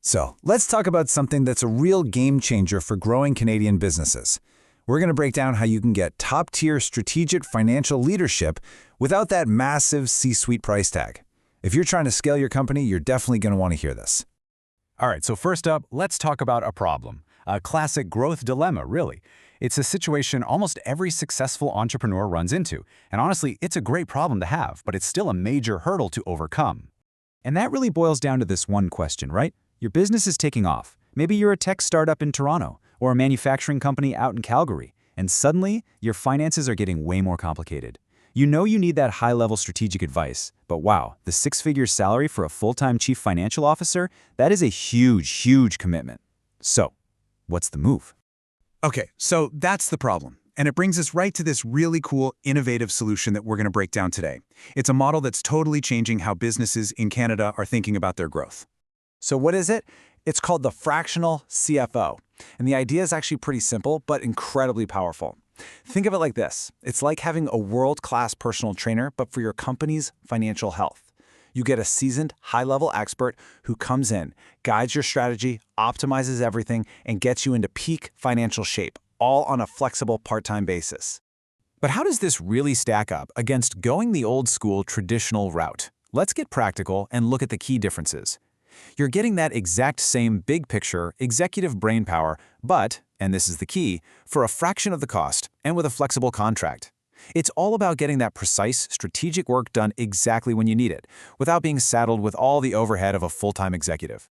So let's talk about something that's a real game changer for growing Canadian businesses. We're going to break down how you can get top-tier strategic financial leadership without that massive C-suite price tag. If you're trying to scale your company, you're definitely going to want to hear this. All right, so first up, let's talk about a problem. A classic growth dilemma, really. It's a situation almost every successful entrepreneur runs into. And honestly, it's a great problem to have, but it's still a major hurdle to overcome. And that really boils down to this one question, right? Your business is taking off. Maybe you're a tech startup in Toronto or a manufacturing company out in Calgary, and suddenly your finances are getting way more complicated. You know you need that high-level strategic advice, but wow, the six-figure salary for a full-time chief financial officer, that is a huge, huge commitment. So, what's the move? Okay, so that's the problem. And it brings us right to this really cool, innovative solution that we're going to break down today. It's a model that's totally changing how businesses in Canada are thinking about their growth. So what is it? It's called the Fractional CFO. And the idea is actually pretty simple, but incredibly powerful. Think of it like this. It's like having a world-class personal trainer, but for your company's financial health. You get a seasoned, high-level expert who comes in, guides your strategy, optimizes everything, and gets you into peak financial shape, all on a flexible part-time basis. But how does this really stack up against going the old-school traditional route? Let's get practical and look at the key differences. You're getting that exact same big-picture executive brainpower, but, and this is the key, for a fraction of the cost and with a flexible contract. It's all about getting that precise, strategic work done exactly when you need it, without being saddled with all the overhead of a full-time executive.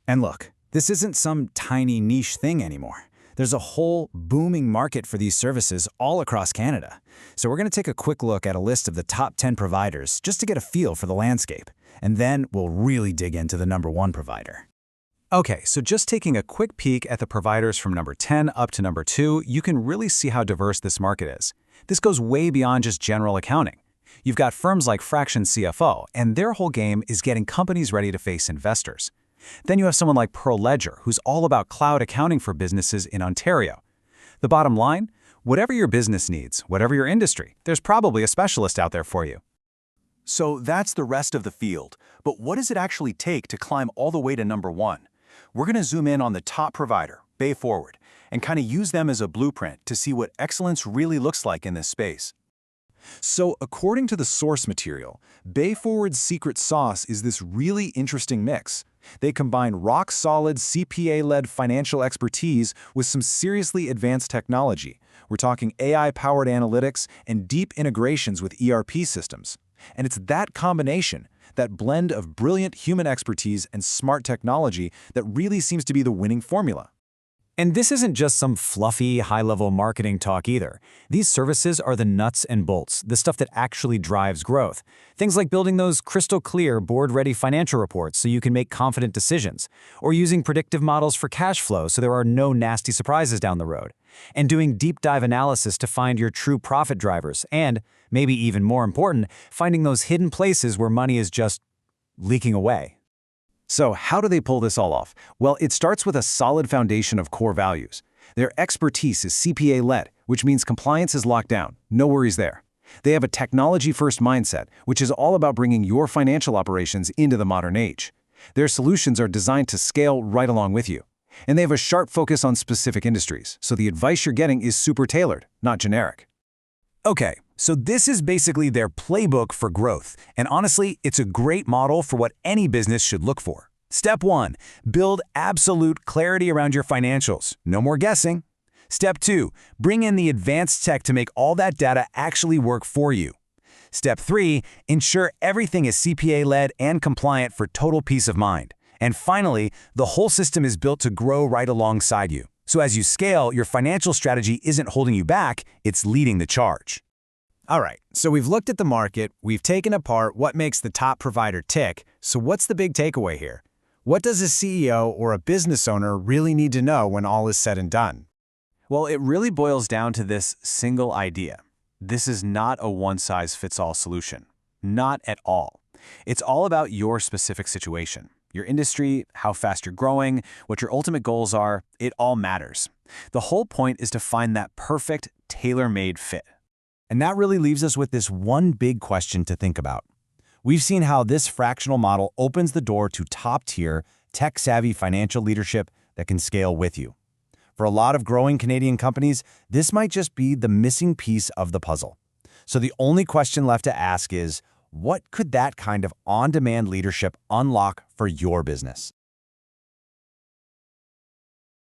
And look, this isn't some tiny niche thing anymore. There's a whole booming market for these services all across Canada. So we're going to take a quick look at a list of the top 10 providers just to get a feel for the landscape. And then we'll really dig into the number 1 provider. Okay, so just taking a quick peek at the providers from number 10 up to number 2, you can really see how diverse this market is. This goes way beyond just general accounting. You've got firms like FractionCFO, and their whole game is getting companies ready to face investors. Then you have someone like ProLedger, who's all about cloud accounting for businesses in Ontario. The bottom line? Whatever your business needs, whatever your industry, there's probably a specialist out there for you. So that's the rest of the field. But what does it actually take to climb all the way to number 1? We're going to zoom in on the top provider, BayForward, and kind of use them as a blueprint to see what excellence really looks like in this space. So according to the source material, BayForward's secret sauce is this really interesting mix. They combine rock-solid CPA-led financial expertise with some seriously advanced technology. We're talking AI-powered analytics and deep integrations with ERP systems. And it's that combination, that blend of brilliant human expertise and smart technology, that really seems to be the winning formula. And this isn't just some fluffy, high-level marketing talk either. These services are the nuts and bolts, the stuff that actually drives growth. Things like building those crystal-clear, board-ready financial reports so you can make confident decisions, or using predictive models for cash flow so there are no nasty surprises down the road, and doing deep-dive analysis to find your true profit drivers, and, maybe even more important, finding those hidden places where money is just leaking away. So how do they pull this all off? Well, it starts with a solid foundation of core values. Their expertise is CPA-led, which means compliance is locked down. No worries there. They have a technology-first mindset, which is all about bringing your financial operations into the modern age. Their solutions are designed to scale right along with you. And they have a sharp focus on specific industries, so the advice you're getting is super tailored, not generic. Okay, so this is basically their playbook for growth, and honestly, it's a great model for what any business should look for. Step 1, build absolute clarity around your financials. No more guessing. Step 2, bring in the advanced tech to make all that data actually work for you. Step 3, ensure everything is CPA-led and compliant for total peace of mind. And finally, the whole system is built to grow right alongside you. So as you scale, your financial strategy isn't holding you back, it's leading the charge. All right, so we've looked at the market, we've taken apart what makes the top provider tick, so what's the big takeaway here? What does a CEO or a business owner really need to know when all is said and done? Well, it really boils down to this single idea. This is not a one-size-fits-all solution. Not at all. It's all about your specific situation. Your industry, how fast you're growing, what your ultimate goals are, it all matters. The whole point is to find that perfect, tailor-made fit. And that really leaves us with this one big question to think about. We've seen how this fractional model opens the door to top-tier, tech-savvy financial leadership that can scale with you. For a lot of growing Canadian companies, this might just be the missing piece of the puzzle. So the only question left to ask is, what could that kind of on-demand leadership unlock for your business?